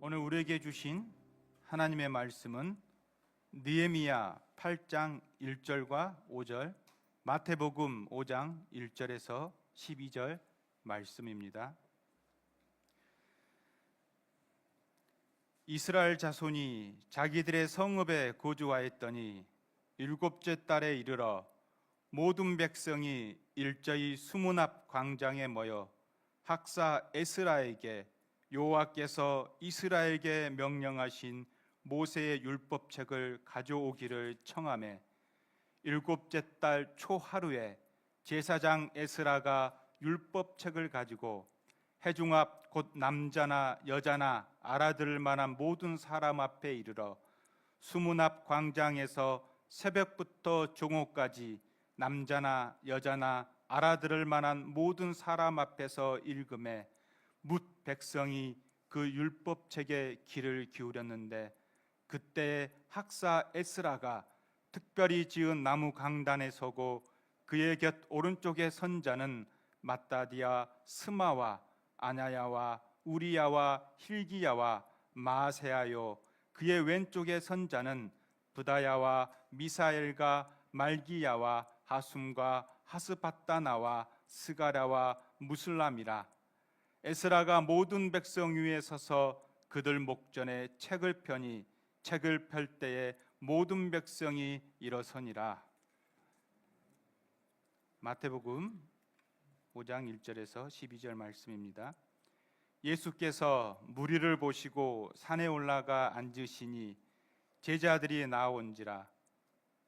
오늘 우리에게 주신 하나님의 말씀은 느헤미야 8장 1절과 5절, 마태복음 5장 1절에서 12절 말씀입니다. 이스라엘 자손이 자기들의 성읍에 거주하였더니 일곱째 달에 이르러 모든 백성이 일제히 수문 앞 광장에 모여 학사 에스라에게 여호와께서 이스라엘에게 명령하신 모세의 율법책을 가져오기를 청하매, 일곱째 달 초하루에 제사장 에스라가 율법책을 가지고 회중 앞 곧 남자나 여자나 알아들을 만한 모든 사람 앞에 이르러 수문 앞 광장에서 새벽부터 종호까지 남자나 여자나 알아들을 만한 모든 사람 앞에서 읽음에 뭇 백성이 그 율법책에 귀를 기울였는데, 그때 학사 에스라가 특별히 지은 나무 강단에 서고 그의 곁 오른쪽에 선 자는 마따디아 스마와 아냐야와 우리야와 힐기야와 마세야요, 그의 왼쪽에 선 자는 부다야와 미사엘과 말기야와 하숨과 하스바다나와 스가랴와 무슬람이라. 에스라가 모든 백성 위에 서서 그들 목전에 책을 펴니 책을 펼 때에 모든 백성이 일어서니라. 마태복음 5장 1절에서 12절 말씀입니다. 예수께서 무리를 보시고 산에 올라가 앉으시니 제자들이 나온지라.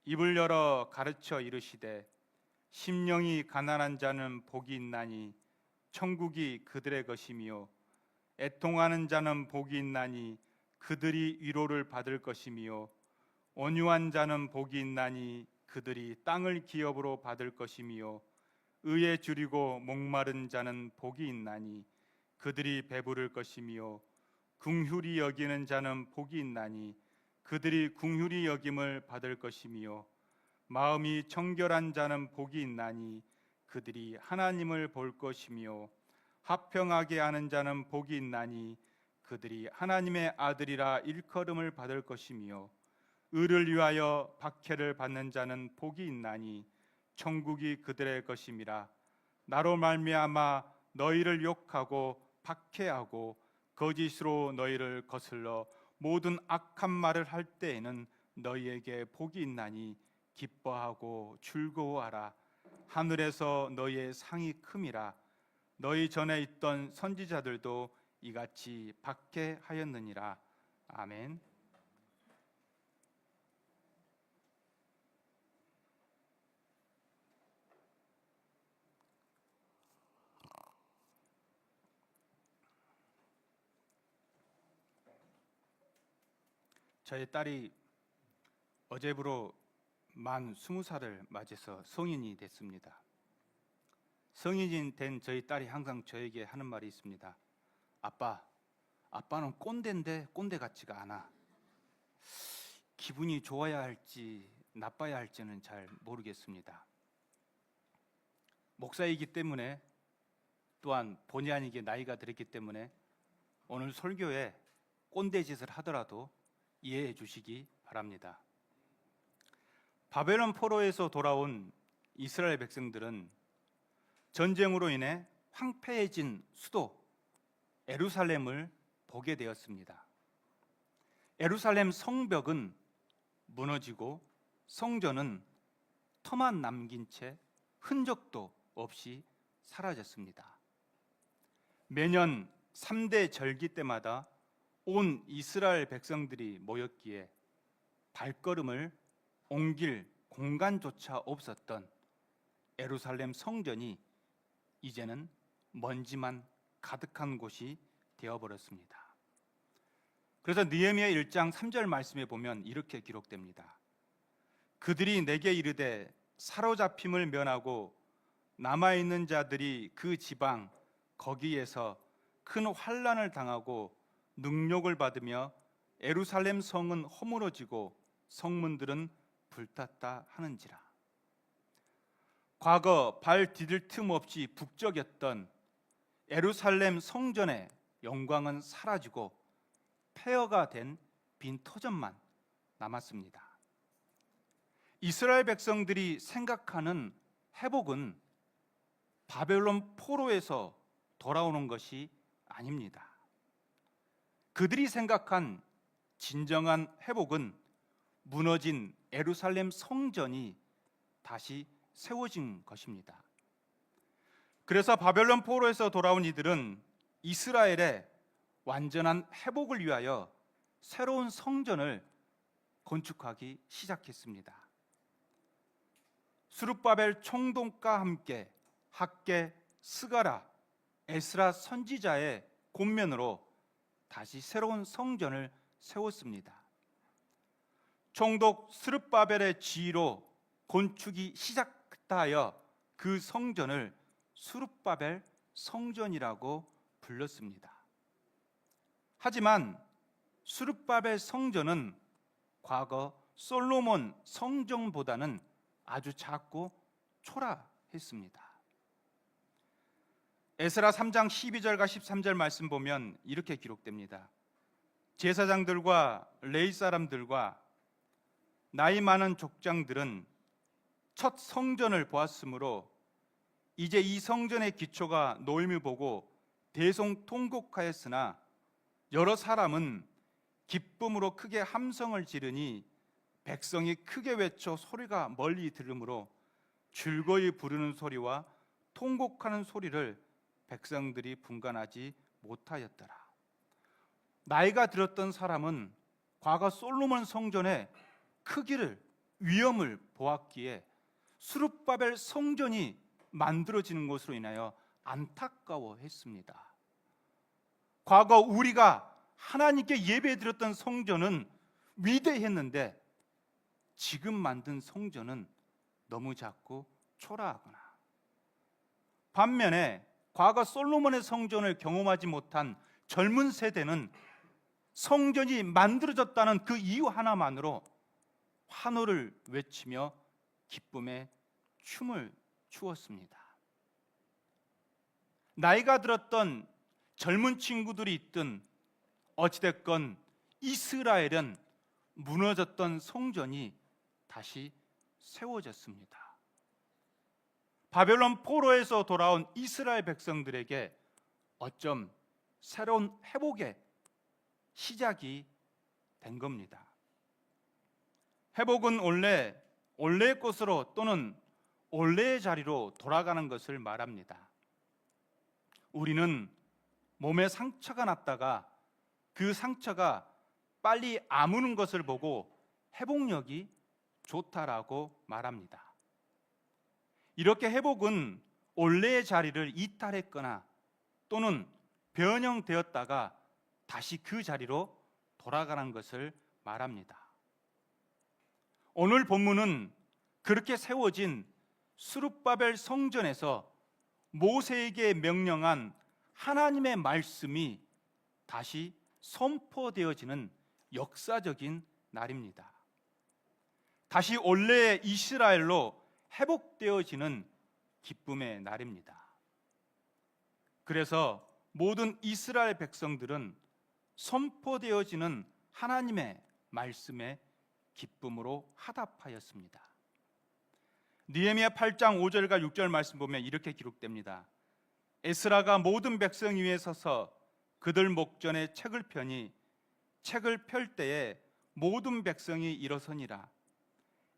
입을 열어 가르쳐 이르시되, 심령이 가난한 자는 복이 있나니 천국이 그들의 것이며, 애통하는 자는 복이 있나니 그들이 위로를 받을 것이며, 온유한 자는 복이 있나니 그들이 땅을 기업으로 받을 것이며, 의에 줄이고 목마른 자는 복이 있나니 그들이 배부를 것이며, 긍휼히 여기는 자는 복이 있나니 그들이 긍휼히 여김을 받을 것이며, 마음이 청결한 자는 복이 있나니 그들이 하나님을 볼 것이며, 화평하게 하는 자는 복이 있나니 그들이 하나님의 아들이라 일컬음을 받을 것이며, 의를 위하여 박해를 받는 자는 복이 있나니 천국이 그들의 것임이라. 나로 말미암아 너희를 욕하고 박해하고 거짓으로 너희를 거슬러 모든 악한 말을 할 때에는 너희에게 복이 있나니 기뻐하고 즐거워하라. 하늘에서 너희의 상이 큼이라. 너희 전에 있던 선지자들도 이같이 박해하였느니라. 아멘. 저희 딸이 어제부로 만 20살을 맞아서 성인이 됐습니다. 성인이 된 저희 딸이 항상 저에게 하는 말이 있습니다. 아빠는 꼰대인데 꼰대 같지가 않아. 기분이 좋아야 할지 나빠야 할지는 잘 모르겠습니다. 목사이기 때문에, 또한 본의 아니게 나이가 들었기 때문에 오늘 설교에 꼰대 짓을 하더라도 이해해 주시기 바랍니다. 바벨론 포로에서 돌아온 이스라엘 백성들은 전쟁으로 인해 황폐해진 수도 예루살렘을 보게 되었습니다. 예루살렘 성벽은 무너지고 성전은 터만 남긴 채 흔적도 없이 사라졌습니다. 매년 3대 절기 때마다 온 이스라엘 백성들이 모였기에 발걸음을 옮길 공간조차 없었던 예루살렘 성전이 이제는 먼지만 가득한 곳이 되어버렸습니다. 그래서 느헤미야 1장 3절 말씀에 보면 이렇게 기록됩니다. 그들이 내게 이르되 사로잡힘을 면하고 남아있는 자들이 그 지방 거기에서 큰 환난을 당하고 능욕을 받으며 예루살렘 성은 허물어지고 성문들은 불탔다 하는지라. 과거 발 디딜 틈 없이 북적였던 예루살렘 성전의 영광은 사라지고 폐허가 된 빈 터전만 남았습니다. 이스라엘 백성들이 생각하는 회복은 바벨론 포로에서 돌아오는 것이 아닙니다. 그들이 생각한 진정한 회복은 무너진 예루살렘 성전이 다시 세워진 것입니다. 그래서 바벨론 포로에서 돌아온 이들은 이스라엘의 완전한 회복을 위하여 새로운 성전을 건축하기 시작했습니다. 스룹바벨 총독과 함께 학개, 스가랴, 에스라 선지자의 권면으로 다시 새로운 성전을 세웠습니다. 총독 스룹바벨의 지휘로 건축이 시작했다 하여 그 성전을 스룹바벨 성전이라고 불렀습니다. 하지만 스룹바벨 성전은 과거 솔로몬 성전보다는 아주 작고 초라했습니다. 에스라 3장 12절과 13절 말씀 보면 이렇게 기록됩니다. 제사장들과 레위 사람들과 나이 많은 족장들은 첫 성전을 보았으므로 이제 이 성전의 기초가 놓임을 보고 대성통곡하였으나 여러 사람은 기쁨으로 크게 함성을 지르니 백성이 크게 외쳐 소리가 멀리 들으므로 즐거이 부르는 소리와 통곡하는 소리를 백성들이 분간하지 못하였더라. 나이가 들었던 사람은 과거 솔로몬 성전의 크기를 위엄을 보았기에 스룹바벨 성전이 만들어지는 것으로 인하여 안타까워했습니다. 과거 우리가 하나님께 예배드렸던 성전은 위대했는데 지금 만든 성전은 너무 작고 초라하구나. 반면에 과거 솔로몬의 성전을 경험하지 못한 젊은 세대는 성전이 만들어졌다는 그 이유 하나만으로 환호를 외치며 기쁨의 춤을 추었습니다. 나이가 들었던 젊은 친구들이 있든 어찌됐건 이스라엘은 무너졌던 성전이 다시 세워졌습니다. 바벨론 포로에서 돌아온 이스라엘 백성들에게 어쩜 새로운 회복의 시작이 된 겁니다. 회복은 원래 원래의 곳으로 또는 원래의 자리로 돌아가는 것을 말합니다. 우리는 몸에 상처가 났다가 그 상처가 빨리 아무는 것을 보고 회복력이 좋다라고 말합니다. 이렇게 회복은 원래의 자리를 이탈했거나 또는 변형되었다가 다시 그 자리로 돌아가는 것을 말합니다. 오늘 본문은 그렇게 세워진 스룹바벨 성전에서 모세에게 명령한 하나님의 말씀이 다시 선포되어지는 역사적인 날입니다. 다시 원래의 이스라엘로 회복되어지는 기쁨의 날입니다. 그래서 모든 이스라엘 백성들은 선포되어지는 하나님의 말씀에 기쁨으로 화답하였습니다. 느헤미야 8장 5절과 6절 말씀 보면 이렇게 기록됩니다. 에스라가 모든 백성 위에 서서 그들 목전에 책을 펴니 책을 펼 때에 모든 백성이 일어서니라.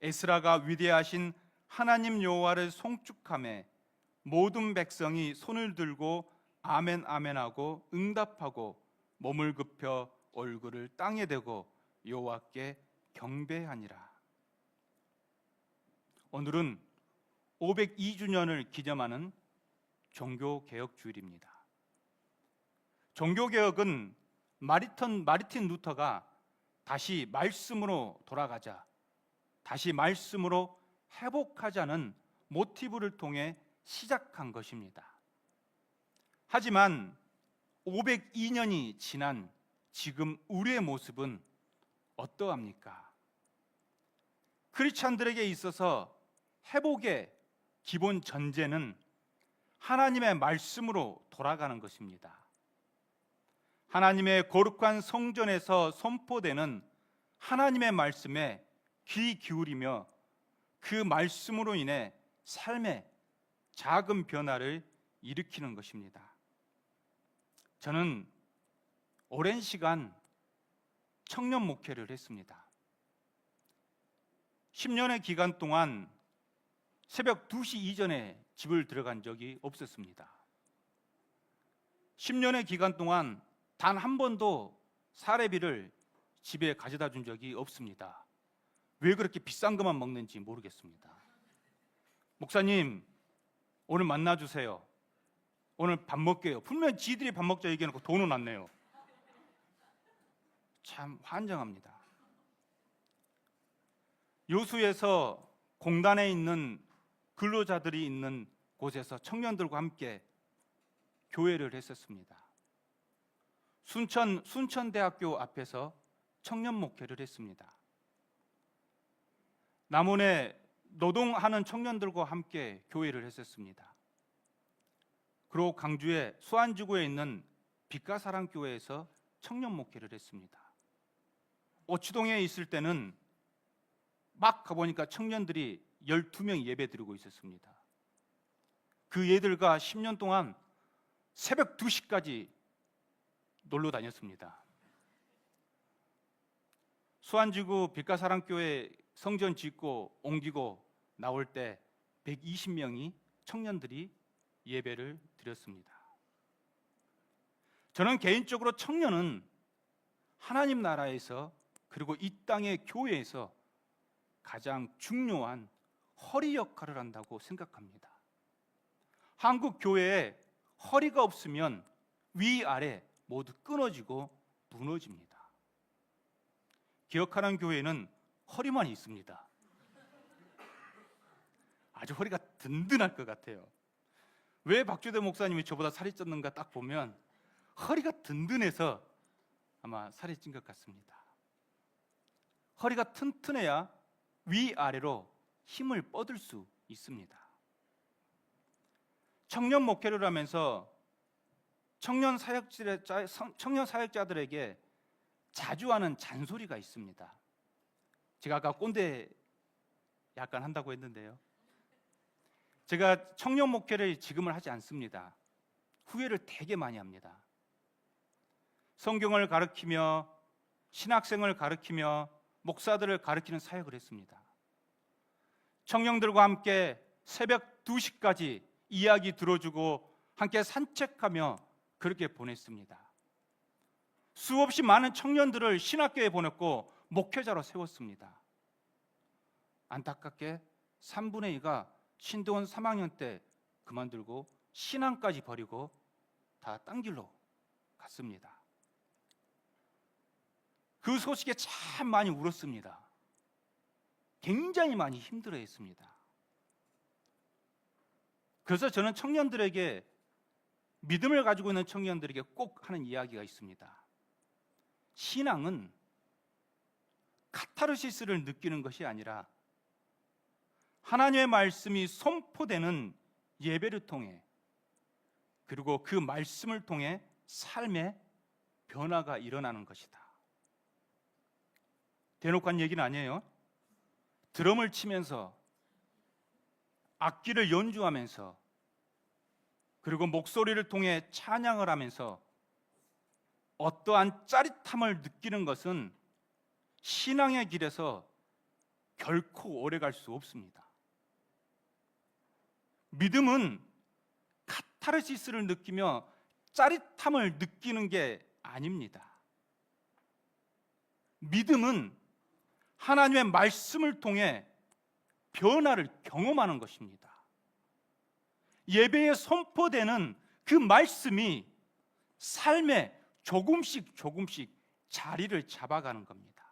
에스라가 위대하신 하나님 여호와를 송축하매 모든 백성이 손을 들고 아멘 아멘하고 응답하고 몸을 굽혀 얼굴을 땅에 대고 여호와께 경배하니라. 오늘은 502주년을 기념하는 종교개혁 주일입니다. 종교개혁은 마르틴 루터가 다시 말씀으로 돌아가자, 다시 말씀으로 회복하자는 모티브를 통해 시작한 것입니다. 하지만 502년이 지난 지금 우리의 모습은 어떠합니까? 크리스찬들에게 있어서 회복의 기본 전제는 하나님의 말씀으로 돌아가는 것입니다. 하나님의 거룩한 성전에서 선포되는 하나님의 말씀에 귀 기울이며 그 말씀으로 인해 삶의 작은 변화를 일으키는 것입니다. 저는 오랜 시간 청년 목회를 했습니다. 10년의 기간 동안 새벽 2시 이전에 집을 들어간 적이 없었습니다. 10년의 기간 동안 단 한 번도 사례비를 집에 가져다 준 적이 없습니다. 왜 그렇게 비싼 것만 먹는지 모르겠습니다. 목사님, 오늘 만나주세요. 오늘 밥 먹게요. 분명히 지들이 밥 먹자 얘기해놓고 돈은 안 내요. 참 환장합니다. 요수에서 공단에 있는 근로자들이 있는 곳에서 청년들과 함께 교회를 했었습니다. 순천대학교 앞에서 청년 목회를 했습니다. 남원에 노동하는 청년들과 함께 교회를 했었습니다. 그리고 강주의 수안지구에 있는 빛가사랑교회에서 청년 목회를 했습니다. 오치동에 있을 때는 막 가보니까 청년들이 12명이 예배 드리고 있었습니다. 그 얘들과 10년 동안 새벽 2시까지 놀러 다녔습니다. 수안지구 빛가사랑교회 성전 짓고 옮기고 나올 때 120명이 청년들이 예배를 드렸습니다. 저는 개인적으로 청년은 하나님 나라에서 그리고 이 땅의 교회에서 가장 중요한 허리 역할을 한다고 생각합니다. 한국 교회에 허리가 없으면 위아래 모두 끊어지고 무너집니다. 기억하는 교회는 허리만 있습니다. 아주 허리가 든든할 것 같아요. 왜 박주대 목사님이 저보다 살이 쪘는가 딱 보면 허리가 든든해서 아마 살이 찐 것 같습니다. 허리가 튼튼해야 위아래로 힘을 뻗을 수 있습니다. 청년 목회를 하면서 청년 사역자들에게 자주 하는 잔소리가 있습니다. 제가 아까 꼰대 약간 한다고 했는데요. 제가 청년 목회를 지금은 하지 않습니다. 후회를 되게 많이 합니다. 성경을 가르치며 신학생을 가르치며 목사들을 가르치는 사역을 했습니다. 청년들과 함께 새벽 2시까지 이야기 들어주고 함께 산책하며 그렇게 보냈습니다. 수없이 많은 청년들을 신학교에 보냈고 목회자로 세웠습니다. 안타깝게 3분의 2가 신대원 3학년 때 그만두고 신앙까지 버리고 다 딴 길로 갔습니다. 그 소식에 참 많이 울었습니다. 굉장히 많이 힘들어했습니다. 그래서 저는 청년들에게, 믿음을 가지고 있는 청년들에게 꼭 하는 이야기가 있습니다. 신앙은 카타르시스를 느끼는 것이 아니라 하나님의 말씀이 선포되는 예배를 통해, 그리고 그 말씀을 통해 삶의 변화가 일어나는 것이다. 대놓고 한 얘기는 아니에요. 드럼을 치면서, 악기를 연주하면서, 그리고 목소리를 통해 찬양을 하면서 어떠한 짜릿함을 느끼는 것은 신앙의 길에서 결코 오래 갈 수 없습니다. 믿음은 카타르시스를 느끼며 짜릿함을 느끼는 게 아닙니다. 믿음은 하나님의 말씀을 통해 변화를 경험하는 것입니다. 예배에 선포되는 그 말씀이 삶에 조금씩 자리를 잡아가는 겁니다.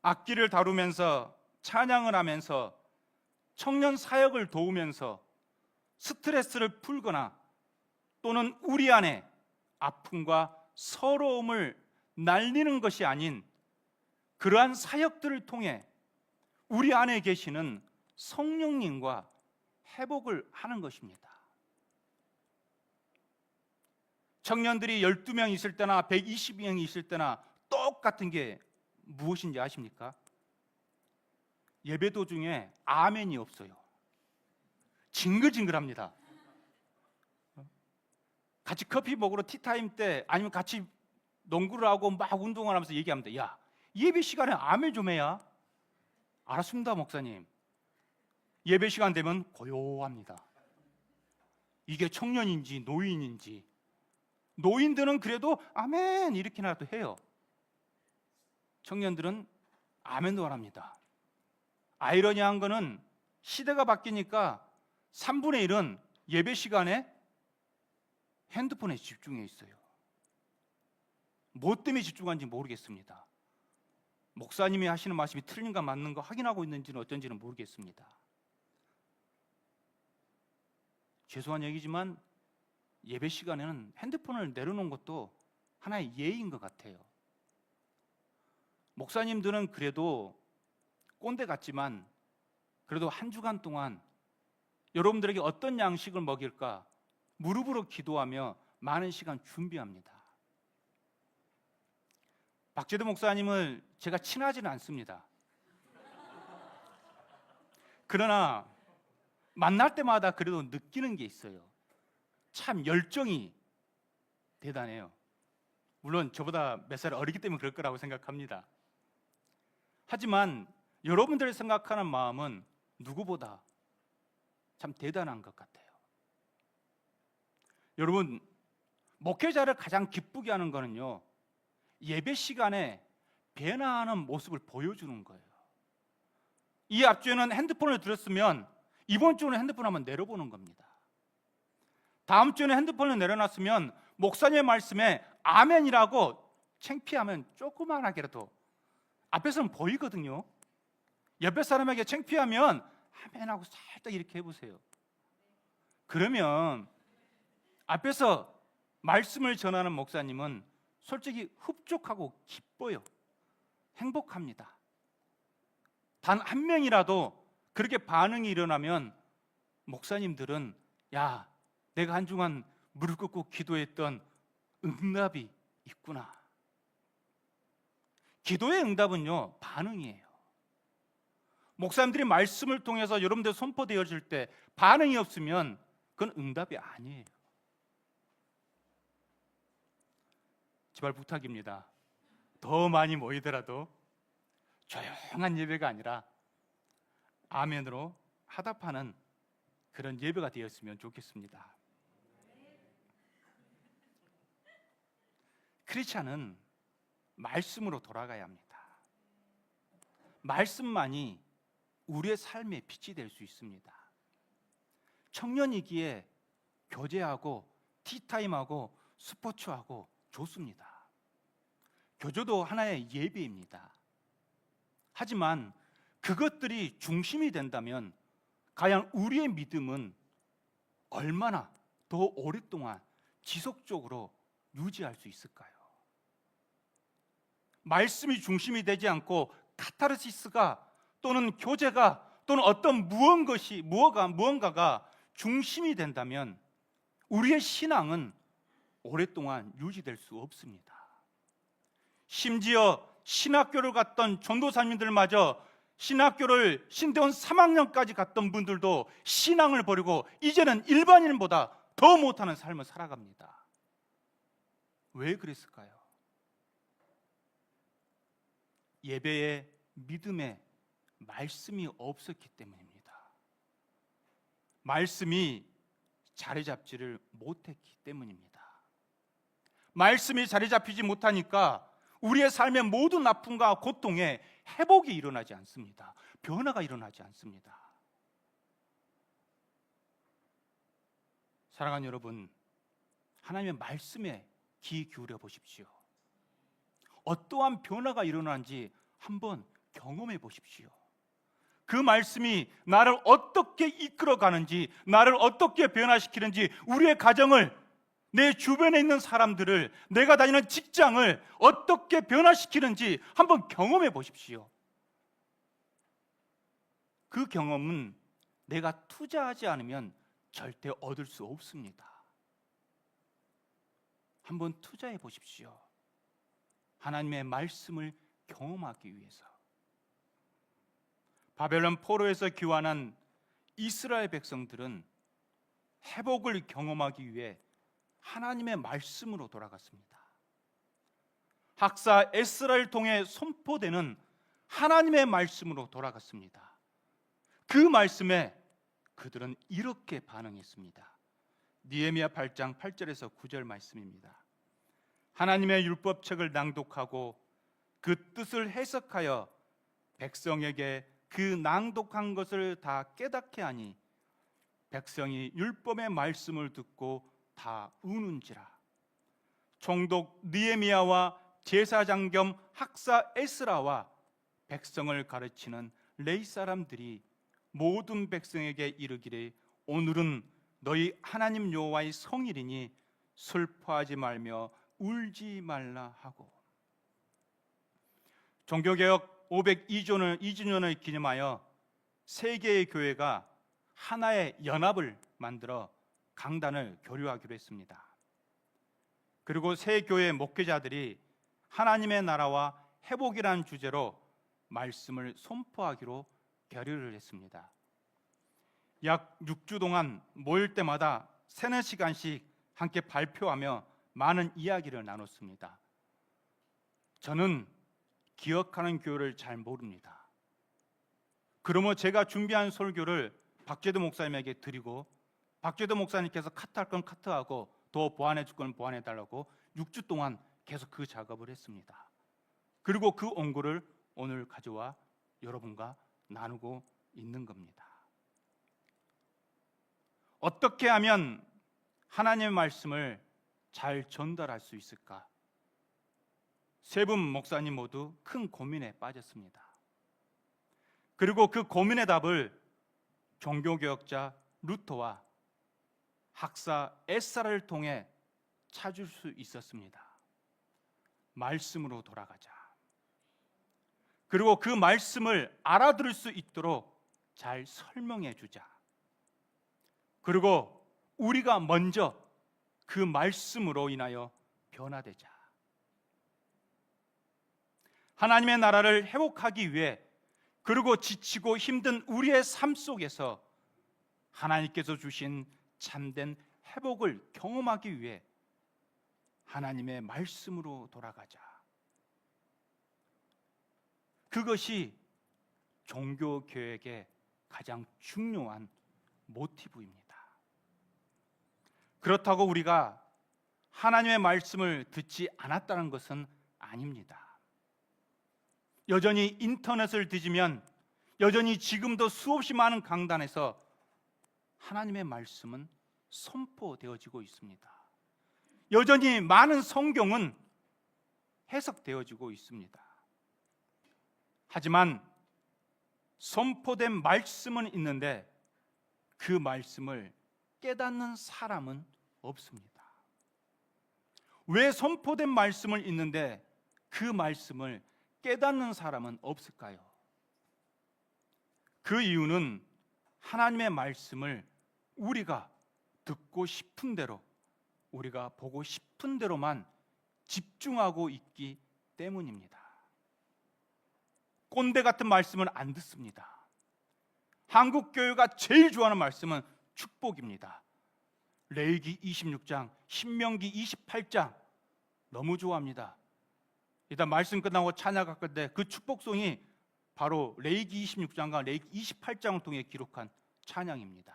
악기를 다루면서, 찬양을 하면서, 청년 사역을 도우면서 스트레스를 풀거나 또는 우리 안에 아픔과 서러움을 날리는 것이 아닌 그러한 사역들을 통해 우리 안에 계시는 성령님과 회복을 하는 것입니다. 청년들이 12명 있을 때나 120명이 있을 때나 똑같은 게 무엇인지 아십니까? 예배 도중에 아멘이 없어요. 징글징글합니다. 같이 커피 먹으러 티타임 때 아니면 같이 농구를 하고 막 운동을 하면서 얘기합니다. 야, 예배 시간에 아멘 좀 해야. 알았습니다, 목사님. 예배 시간 되면 고요합니다. 이게 청년인지 노인인지. 노인들은 그래도 아멘 이렇게나도 해요. 청년들은 아멘도 안 합니다. 아이러니한 거는 시대가 바뀌니까 3분의 1은 예배 시간에 핸드폰에 집중해 있어요. 뭐 때문에 집중하는지 모르겠습니다. 목사님이 하시는 말씀이 틀린가 맞는가 확인하고 있는지는 어쩐지는 모르겠습니다. 죄송한 얘기지만 예배 시간에는 핸드폰을 내려놓은 것도 하나의 예의인 것 같아요. 목사님들은 그래도 꼰대 같지만 그래도 한 주간 동안 여러분들에게 어떤 양식을 먹일까 무릎으로 기도하며 많은 시간 준비합니다. 박재도 목사님을 제가 친하지는 않습니다. 그러나 만날 때마다 그래도 느끼는 게 있어요. 참 열정이 대단해요. 물론 저보다 몇 살 어리기 때문에 그럴 거라고 생각합니다. 하지만 여러분들이 생각하는 마음은 누구보다 참 대단한 것 같아요. 여러분, 목회자를 가장 기쁘게 하는 거는요, 예배 시간에 변화하는 모습을 보여주는 거예요. 이 앞주에는 핸드폰을 들었으면 이번 주는 핸드폰 한번 내려보는 겁니다. 다음 주에는 핸드폰을 내려놨으면 목사님의 말씀에 아멘이라고 창피하면 조그만하게라도 앞에서는 보이거든요. 옆에 사람에게 창피하면 아멘하고 살짝 이렇게 해보세요. 그러면 앞에서 말씀을 전하는 목사님은 솔직히 흡족하고 기뻐요. 행복합니다. 단 한 명이라도 그렇게 반응이 일어나면 목사님들은 야, 내가 한 주간 무릎 꿇고 기도했던 응답이 있구나. 기도의 응답은요, 반응이에요. 목사님들이 말씀을 통해서 여러분들 선포되어질 때 반응이 없으면 그건 응답이 아니에요. 제발 부탁입니다. 더 많이 모이더라도 조용한 예배가 아니라 아멘으로 화답하는 그런 예배가 되었으면 좋겠습니다. 크리스찬은 말씀으로 돌아가야 합니다. 말씀만이 우리의 삶의 빛이 될 수 있습니다. 청년이기에 교제하고 티타임하고 스포츠하고 좋습니다. 교제도 하나의 예배입니다. 하지만 그것들이 중심이 된다면 과연 우리의 믿음은 얼마나 더 오랫동안 지속적으로 유지할 수 있을까요? 말씀이 중심이 되지 않고 카타르시스가 또는 교제가 또는 어떤 무언가가 중심이 된다면 우리의 신앙은 오랫동안 유지될 수 없습니다. 심지어 신학교를 갔던 전도사님들마저 신학교를 신대원 3학년까지 갔던 분들도 신앙을 버리고 이제는 일반인보다 더 못하는 삶을 살아갑니다. 왜 그랬을까요? 예배에 믿음의 말씀이 없었기 때문입니다. 말씀이 자리 잡지를 못했기 때문입니다. 말씀이 자리 잡히지 못하니까 우리의 삶의 모든 아픔과 고통에 회복이 일어나지 않습니다. 변화가 일어나지 않습니다. 사랑하는 여러분, 하나님의 말씀에 귀 기울여 보십시오. 어떠한 변화가 일어나는지 한번 경험해 보십시오. 그 말씀이 나를 어떻게 이끌어가는지, 나를 어떻게 변화시키는지, 우리의 가정을, 내 주변에 있는 사람들을, 내가 다니는 직장을 어떻게 변화시키는지 한번 경험해 보십시오. 그 경험은 내가 투자하지 않으면 절대 얻을 수 없습니다. 한번 투자해 보십시오. 하나님의 말씀을 경험하기 위해서. 바벨론 포로에서 귀환한 이스라엘 백성들은 회복을 경험하기 위해 하나님의 말씀으로 돌아갔습니다. 학사 에스라를 통해 선포되는 하나님의 말씀으로 돌아갔습니다. 그 말씀에 그들은 이렇게 반응했습니다. 느헤미야 8장 8절에서 9절 말씀입니다. 하나님의 율법책을 낭독하고 그 뜻을 해석하여 백성에게 그 낭독한 것을 다 깨닫게 하니 백성이 율법의 말씀을 듣고 다 우는지라. 총독 느헤미야와 제사장 겸 학사 에스라와 백성을 가르치는 레위 사람들이 모든 백성에게 이르기를 오늘은 너희 하나님 여호와의 성일이니 슬퍼하지 말며 울지 말라 하고. 종교개혁 502주년을 기념하여 세 개의 교회가 하나의 연합을 만들어 강단을 교류하기로 했습니다. 그리고 세 교회 목회자들이 하나님의 나라와 회복이라는 주제로 말씀을 선포하기로 결의를 했습니다. 약 6주 동안 모일 때마다 3-4시간씩 함께 발표하며 많은 이야기를 나눴습니다. 저는 기억하는 교회를 잘 모릅니다. 그러면 제가 준비한 설교를 박재도 목사님에게 드리고 박재도 목사님께서 카트할 건 카트하고 더 보완해 줄 건 보완해 달라고 6주 동안 계속 그 작업을 했습니다. 그리고 그 원고를 오늘 가져와 여러분과 나누고 있는 겁니다. 어떻게 하면 하나님의 말씀을 잘 전달할 수 있을까? 세 분 목사님 모두 큰 고민에 빠졌습니다. 그리고 그 고민의 답을 종교개혁자 루터와 학사 에스라를 통해 찾을 수 있었습니다. 말씀으로 돌아가자. 그리고 그 말씀을 알아들을 수 있도록 잘 설명해 주자. 그리고 우리가 먼저 그 말씀으로 인하여 변화되자. 하나님의 나라를 회복하기 위해 그리고 지치고 힘든 우리의 삶 속에서 하나님께서 주신 참된 회복을 경험하기 위해 하나님의 말씀으로 돌아가자. 그것이 종교개혁의 가장 중요한 모티브입니다. 그렇다고 우리가 하나님의 말씀을 듣지 않았다는 것은 아닙니다. 여전히 인터넷을 뒤지면 여전히 지금도 수없이 많은 강단에서 하나님의 말씀은 선포되어지고 있습니다. 여전히 많은 성경은 해석되어지고 있습니다. 하지만 선포된 말씀은 있는데 그 말씀을 깨닫는 사람은 없습니다. 왜 선포된 말씀을 있는데 그 말씀을 깨닫는 사람은 없을까요? 그 이유는 하나님의 말씀을 우리가 듣고 싶은 대로, 우리가 보고 싶은 대로만 집중하고 있기 때문입니다. 꼰대 같은 말씀은 안 듣습니다. 한국 교회가 제일 좋아하는 말씀은 축복입니다. 레위기 26장, 신명기 28장 너무 좋아합니다. 일단 말씀 끝나고 찬양할 건데 그 축복송이 바로 레위기 26장과 레위기 28장을 통해 기록한 찬양입니다.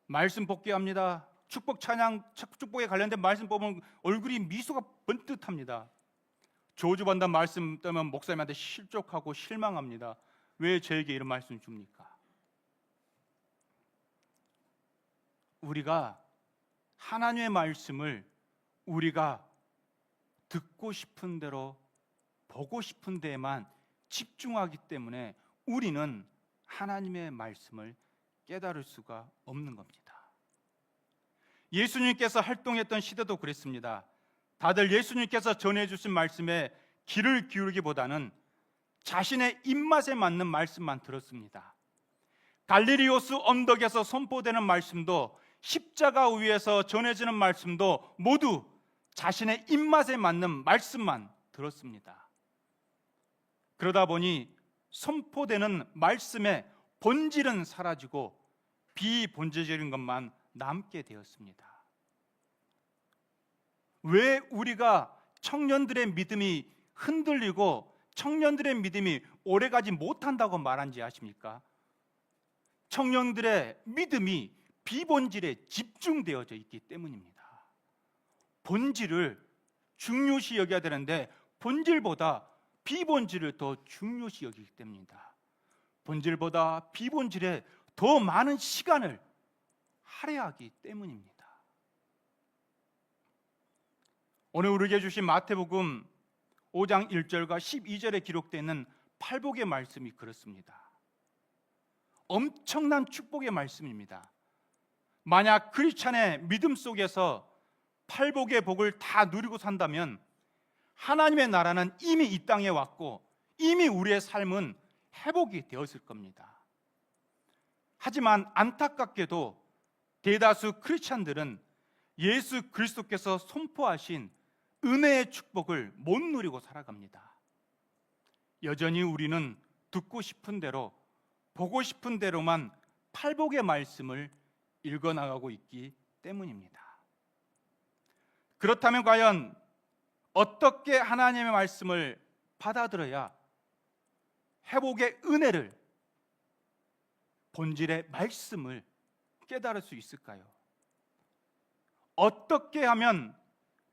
말씀 복귀합니다. 축복 찬양, 축복에 관련된 말씀 보면 얼굴이 미소가 번뜩합니다. 저주받는 말씀 때문에 목사님한테 실족하고 실망합니다. 왜 저에게 이런 말씀 줍니까? 우리가 하나님의 말씀을 우리가 듣고 싶은 대로 보고 싶은 데에만 집중하기 때문에 우리는 하나님의 말씀을 깨달을 수가 없는 겁니다. 예수님께서 활동했던 시대도 그랬습니다. 다들 예수님께서 전해주신 말씀에 귀를 기울이기보다는 자신의 입맛에 맞는 말씀만 들었습니다. 갈릴리오스 언덕에서 선포되는 말씀도 십자가 위에서 전해지는 말씀도 모두 자신의 입맛에 맞는 말씀만 들었습니다. 그러다 보니 선포되는 말씀의 본질은 사라지고 비본질적인 것만 남게 되었습니다. 왜 우리가 청년들의 믿음이 흔들리고 청년들의 믿음이 오래가지 못한다고 말한지 아십니까? 청년들의 믿음이 비본질에 집중되어져 있기 때문입니다. 본질을 중요시 여겨야 되는데 본질보다 비본질을 더 중요시 여기기 때문입니다. 본질보다 비본질에 더 많은 시간을 할애하기 때문입니다. 오늘 우리에게 주신 마태복음 5장 1절과 12절에 기록되어 있는 팔복의 말씀이 그렇습니다. 엄청난 축복의 말씀입니다. 만약 크리스찬의 믿음 속에서 팔복의 복을 다 누리고 산다면 하나님의 나라는 이미 이 땅에 왔고 이미 우리의 삶은 회복이 되었을 겁니다. 하지만 안타깝게도 대다수 크리스찬들은 예수 그리스도께서 선포하신 은혜의 축복을 못 누리고 살아갑니다. 여전히 우리는 듣고 싶은 대로 보고 싶은 대로만 팔복의 말씀을 읽어나가고 있기 때문입니다. 그렇다면 과연 어떻게 하나님의 말씀을 받아들여야 회복의 은혜를, 본질의 말씀을 깨달을 수 있을까요? 어떻게 하면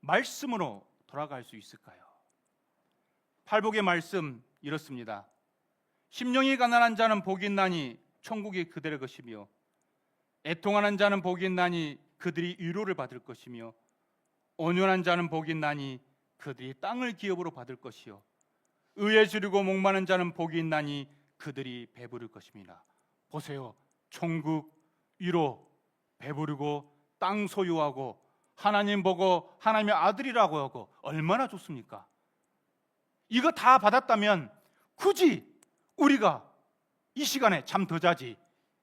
말씀으로 돌아갈 수 있을까요? 팔복의 말씀 이렇습니다. 심령이 가난한 자는 복이 있나니 천국이 그들의 것이며 애통하는 자는 복이 있나니 그들이 위로를 받을 것이며 온유한 자는 복이 있나니 그들이 땅을 기업으로 받을 것이요 의에 주리고 목마른 자는 복이 있나니 그들이 배부를 것입니다. 보세요. 천국, 위로, 배부르고 땅 소유하고 하나님 보고 하나님의 아들이라고 하고 얼마나 좋습니까? 이거 다 받았다면 굳이 우리가 이 시간에 잠 더 자지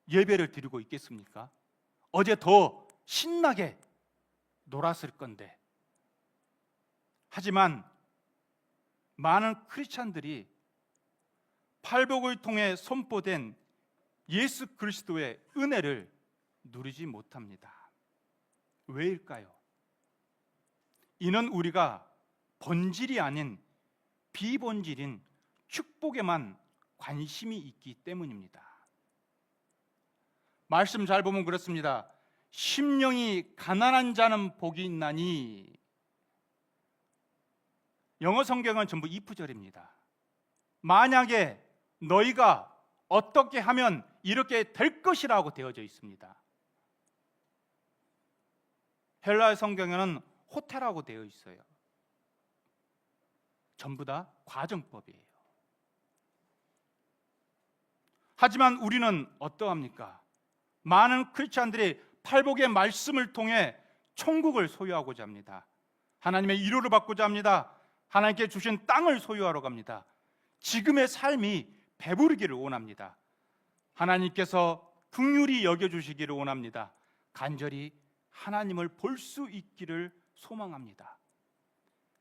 예배를 드리고 있겠습니까? 어제 더 신나게 놀았을 건데. 하지만 많은 크리스찬들이 팔복을 통해 선포된 예수 그리스도의 은혜를 누리지 못합니다. 왜일까요? 이는 우리가 본질이 아닌 비본질인 축복에만 관심이 있기 때문입니다. 말씀 잘 보면 그렇습니다. 심령이 가난한 자는 복이 있나니. 영어 성경은 전부 if절입니다. 만약에 너희가 어떻게 하면 이렇게 될 것이라고 되어져 있습니다. 헬라어 성경에는 호테라고 되어 있어요. 전부 다 과정법이에요. 하지만 우리는 어떠합니까? 많은 크리스찬들이 팔복의 말씀을 통해 천국을 소유하고자 합니다. 하나님의 위로를 받고자 합니다. 하나님께 주신 땅을 소유하러 갑니다. 지금의 삶이 배부르기를 원합니다. 하나님께서 긍휼히 여겨주시기를 원합니다. 간절히 하나님을 볼 수 있기를 소망합니다.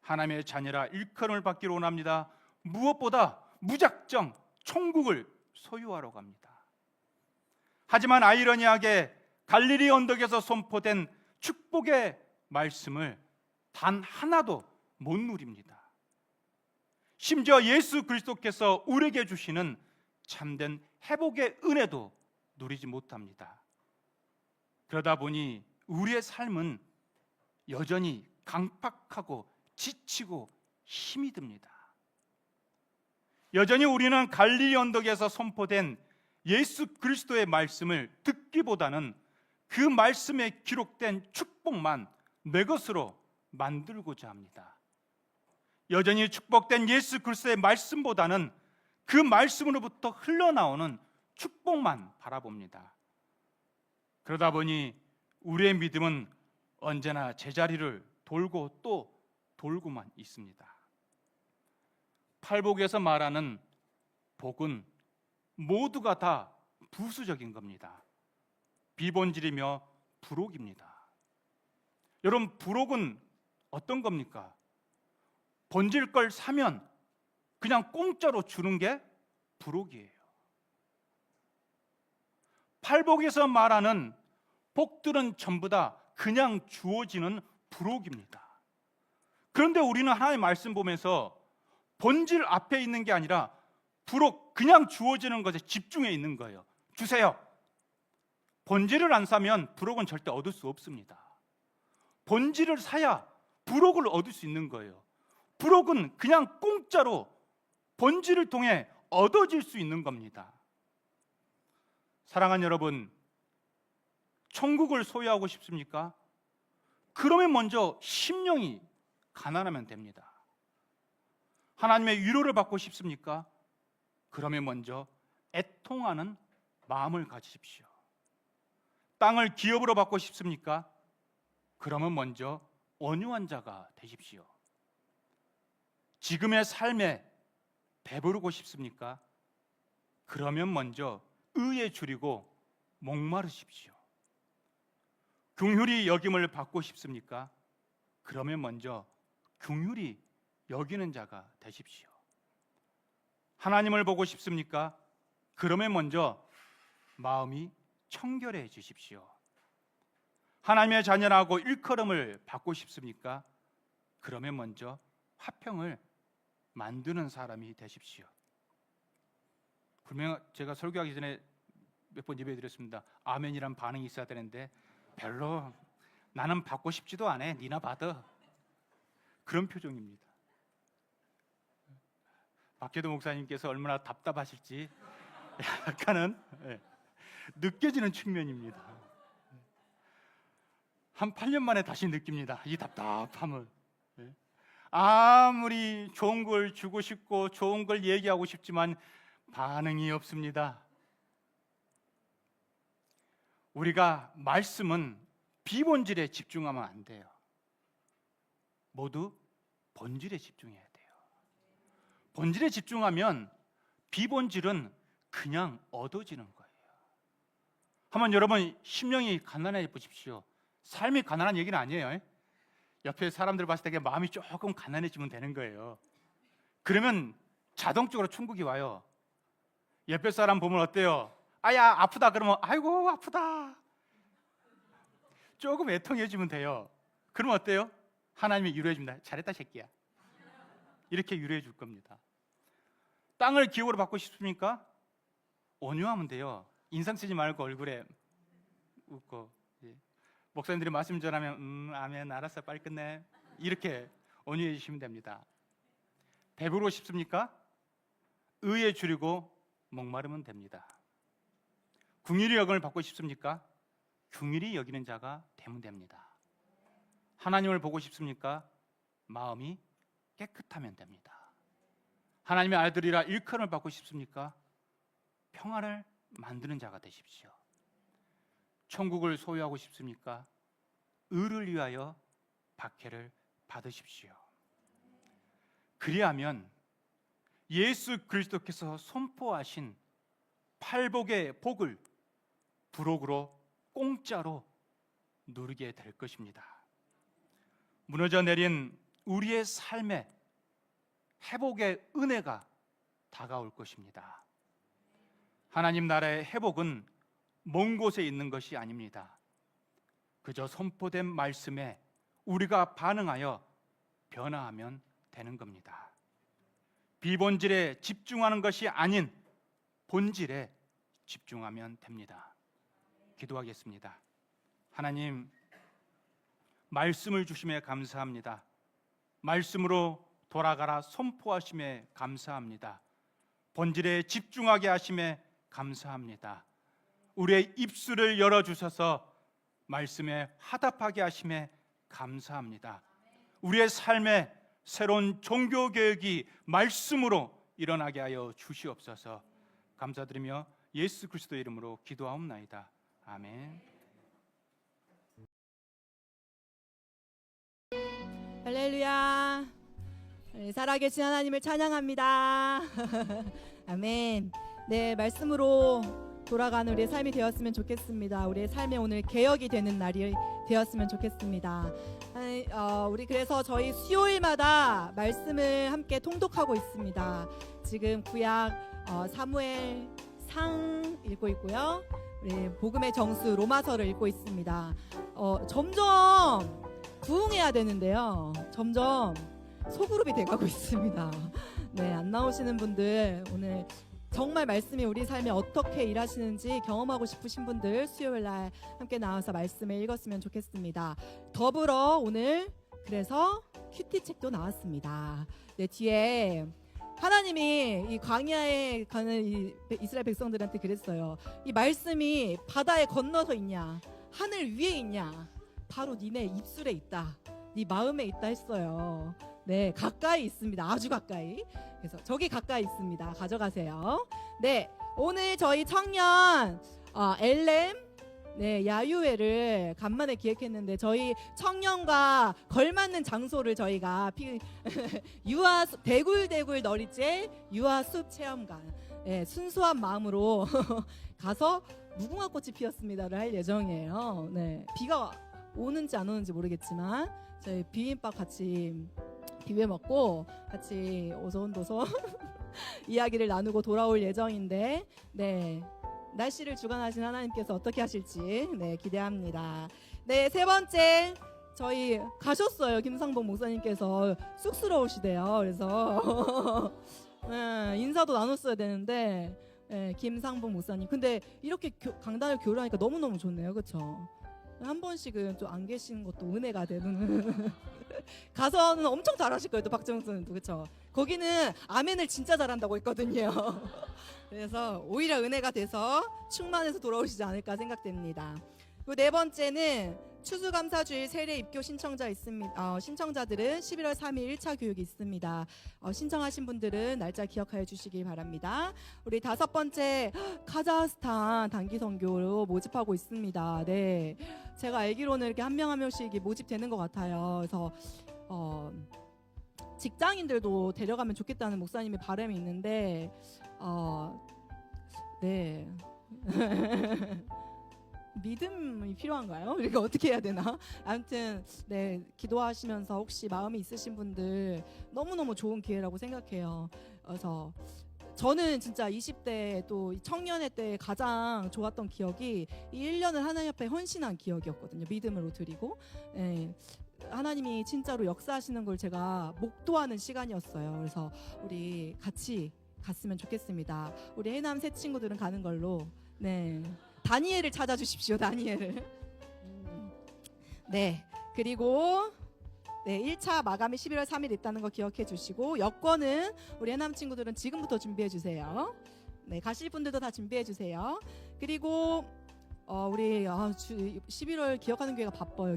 하나님의 자녀라 일컬음을 받기를 원합니다. 무엇보다 무작정 천국을 소유하러 갑니다. 하지만 아이러니하게 갈릴리 언덕에서 선포된 축복의 말씀을 단 하나도 못 누립니다. 심지어 예수 그리스도께서 우리에게 주시는 참된 회복의 은혜도 누리지 못합니다. 그러다 보니 우리의 삶은 여전히 강팍하고 지치고 힘이 듭니다. 여전히 우리는 갈릴리 언덕에서 선포된 예수 그리스도의 말씀을 듣기보다는 그 말씀에 기록된 축복만 내 것으로 만들고자 합니다. 여전히 축복된 예수 그리스도의 말씀보다는 그 말씀으로부터 흘러나오는 축복만 바라봅니다. 그러다 보니 우리의 믿음은 언제나 제자리를 돌고 또 돌고만 있습니다. 팔복에서 말하는 복은 모두가 다 부수적인 겁니다. 비본질이며 부록입니다. 여러분, 부록은 어떤 겁니까? 번질 걸 사면 그냥 공짜로 주는 게 부록이에요. 팔복에서 말하는 복들은 전부 다 그냥 주어지는 부록입니다. 그런데 우리는 하나님의 말씀 보면서 본질 앞에 있는 게 아니라 부록, 그냥 주어지는 것에 집중해 있는 거예요. 주세요. 본질을 안 사면 부록은 절대 얻을 수 없습니다. 본질을 사야 부록을 얻을 수 있는 거예요. 부록은 그냥 공짜로 본질을 통해 얻어질 수 있는 겁니다. 사랑하는 여러분, 천국을 소유하고 싶습니까? 그러면 먼저 심령이 가난하면 됩니다. 하나님의 위로를 받고 싶습니까? 그러면 먼저 애통하는 마음을 가지십시오. 땅을 기업으로 받고 싶습니까? 그러면 먼저 온유한 자가 되십시오. 지금의 삶에 배부르고 싶습니까? 그러면 먼저 의에 줄이고 목마르십시오. 긍휼히 여김을 받고 싶습니까? 그러면 먼저 긍휼히 여기는 자가 되십시오. 하나님을 보고 싶습니까? 그러면 먼저 마음이 청결해지십시오. 하나님의 자녀라고 일컬음을 받고 싶습니까? 그러면 먼저 화평을 만드는 사람이 되십시오. 분명 제가 설교하기 전에 몇 번 예배드렸습니다. 아멘이란 반응이 있어야 되는데 별로 나는 받고 싶지도 않아. 니나 받아. 그런 표정입니다. 박혜도 목사님께서 얼마나 답답하실지 약간은 느껴지는 측면입니다. 한 8년 만에 다시 느낍니다. 이 답답함을. 아무리 좋은 걸 주고 싶고 좋은 걸 얘기하고 싶지만 반응이 없습니다. 우리가 말씀은 비본질에 집중하면 안 돼요. 모두 본질에 집중해야 돼요. 본질에 집중하면 비본질은 그냥 얻어지는 거예요. 한번 여러분 심령이 가난해 보십시오. 삶이 가난한 얘기는 아니에요. 옆에 사람들 봤을 때 마음이 조금 가난해지면 되는 거예요. 그러면 자동적으로 천국이 와요. 옆에 사람 보면 어때요? 아야 아프다 그러면 아이고 아프다. 조금 애통해지면 돼요. 그러면 어때요? 하나님이 위로해 줍니다. 잘했다 새끼야. 이렇게 위로해 줄 겁니다. 땅을 기업으로 받고 싶습니까? 온유하면 돼요. 인상 쓰지 말고 얼굴에 웃고. 목사님들이 말씀 전하면 아멘 알았어 빨리 끝내. 이렇게 온유해 주시면 됩니다. 배부르고 싶습니까? 의에 줄이고 목마르면 됩니다. 긍휼히 여김을 받고 싶습니까? 긍휼히 여기는 자가 되면 됩니다. 하나님을 보고 싶습니까? 마음이 깨끗하면 됩니다. 하나님의 아들이라 일컬음을 받고 싶습니까? 평화를 만드는 자가 되십시오. 천국을 소유하고 싶습니까? 의를 위하여 박해를 받으십시오. 그리하면 예수 그리스도께서 선포하신 팔복의 복을 부록으로 공짜로 누리게 될 것입니다. 무너져 내린 우리의 삶에 회복의 은혜가 다가올 것입니다. 하나님 나라의 회복은 먼 곳에 있는 것이 아닙니다. 그저 선포된 말씀에 우리가 반응하여 변화하면 되는 겁니다. 비본질에 집중하는 것이 아닌 본질에 집중하면 됩니다. 기도하겠습니다. 하나님, 말씀을 주심에 감사합니다. 말씀으로 돌아가라 선포하심에 감사합니다. 본질에 집중하게 하심에 감사합니다. 우리의 입술을 열어주셔서 말씀에 화답하게 하심에 감사합니다. 우리의 삶에 새로운 종교개혁이 말씀으로 일어나게 하여 주시옵소서. 감사드리며 예수 그리스도의 이름으로 기도하옵나이다. 아멘. 할렐루야. 살아계신 하나님을 찬양합니다. 아멘. 네, 말씀으로 돌아가는 우리의 삶이 되었으면 좋겠습니다. 우리의 삶에 오늘 개혁이 되는 날이 되었으면 좋겠습니다. 우리 그래서 저희 수요일마다 말씀을 함께 통독하고 있습니다. 지금 구약 사무엘 상 읽고 있고요. 우리 복음의 정수 로마서를 읽고 있습니다. 점점 부흥해야 되는데요. 점점 소그룹이 돼가고 있습니다. 네, 안 나오시는 분들 오늘 정말 말씀이 우리 삶에 어떻게 일하시는지 경험하고 싶으신 분들 수요일날 함께 나와서 말씀을 읽었으면 좋겠습니다. 더불어 오늘 그래서 큐티 책도 나왔습니다. 네, 뒤에 하나님이 이 광야에 가는 이 이스라엘 백성들한테 그랬어요. 이 말씀이 바다에 건너서 있냐 하늘 위에 있냐 바로 니네 입술에 있다 네 마음에 있다 했어요. 네, 가까이 있습니다. 아주 가까이. 그래서 저기 가까이 있습니다. 가져가세요. 네, 오늘 저희 청년 엘렘 네, 야유회를 간만에 기획했는데 저희 청년과 걸맞는 장소를 저희가 유아 대굴대굴 너리제 유아숲 체험관 네, 순수한 마음으로 가서 무궁화 꽃이 피었습니다를 할 예정이에요. 네, 비가 오는지 안 오는지 모르겠지만 저희 비빔밥 같이 비벼 먹고 같이 오손도손 이야기를 나누고 돌아올 예정인데 네. 날씨를 주관하신 하나님께서 어떻게 하실지 네, 기대합니다. 네, 세 번째 저희 가셨어요. 김상복 목사님께서 쑥스러우시대요. 그래서 네, 인사도 나눴어야 되는데 네, 김상복 목사님. 근데 이렇게 강단을 교류하니까 너무너무 좋네요. 그렇죠? 한 번씩은 좀 안 계시는 것도 은혜가 되는 가서는 엄청 잘하실 거예요. 또 박정수는 또 그렇죠? 거기는 아멘을 진짜 잘한다고 했거든요. 그래서 오히려 은혜가 돼서 충만해서 돌아오시지 않을까 생각됩니다. 그리고 네 번째는 추수감사주일 세례 입교 신청자 있습니다. 신청자들은 11월 3일 1차 교육이 있습니다. 신청하신 분들은 날짜 기억하여 주시기 바랍니다. 우리 다섯 번째 카자흐스탄 단기 선교로 모집하고 있습니다. 네, 제가 알기로는 이렇게 한 명 한 명씩 모집되는 것 같아요. 그래서 직장인들도 데려가면 좋겠다는 목사님의 바람이 있는데 네. 믿음이 필요한가요? 이거 어떻게 해야 되나? 아무튼 네, 기도하시면서 혹시 마음이 있으신 분들 너무너무 좋은 기회라고 생각해요. 그래서 저는 진짜 20대 또 청년회 때 가장 좋았던 기억이 이 1년을 하나님 앞에 헌신한 기억이었거든요. 믿음으로 드리고 네, 하나님이 진짜로 역사하시는 걸 제가 목도하는 시간이었어요. 그래서 우리 같이 갔으면 좋겠습니다. 우리 해남 새 친구들은 가는 걸로. 네, 다니엘을 찾아주십시오. 다니엘을. 네, 그리고 네, 1차 마감이 11월 3일 있다는 거 기억해 주시고 여권은 우리 해남 친구들은 지금부터 준비해 주세요. 네, 가실 분들도 다 준비해 주세요. 그리고 우리 11월 기억하는 교회가 바빠요.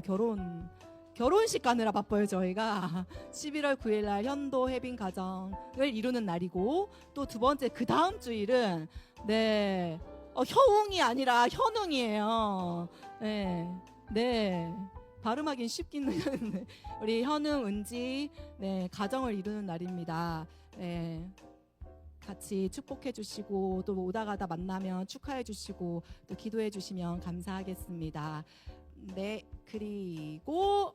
결혼식 가느라 바빠요. 저희가 11월 9일 날 현도 해빈 가정을 이루는 날이고 또 두 번째 그 다음 주일은 네, 효웅이 아니라 현웅이에요. 네, 네. 발음하긴 쉽긴 한데 우리 현웅, 은지 네, 가정을 이루는 날입니다. 네, 같이 축복해 주시고 또 오다 가다 만나면 축하해 주시고 또 기도해 주시면 감사하겠습니다. 네, 그리고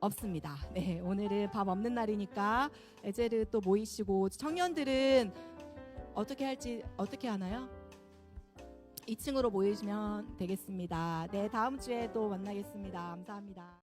없습니다. 네, 오늘은 밥 없는 날이니까 에제르 또 모이시고 청년들은 어떻게 할지 어떻게 하나요? 2층으로 모이시면 되겠습니다. 네, 다음 주에 또 만나겠습니다. 감사합니다.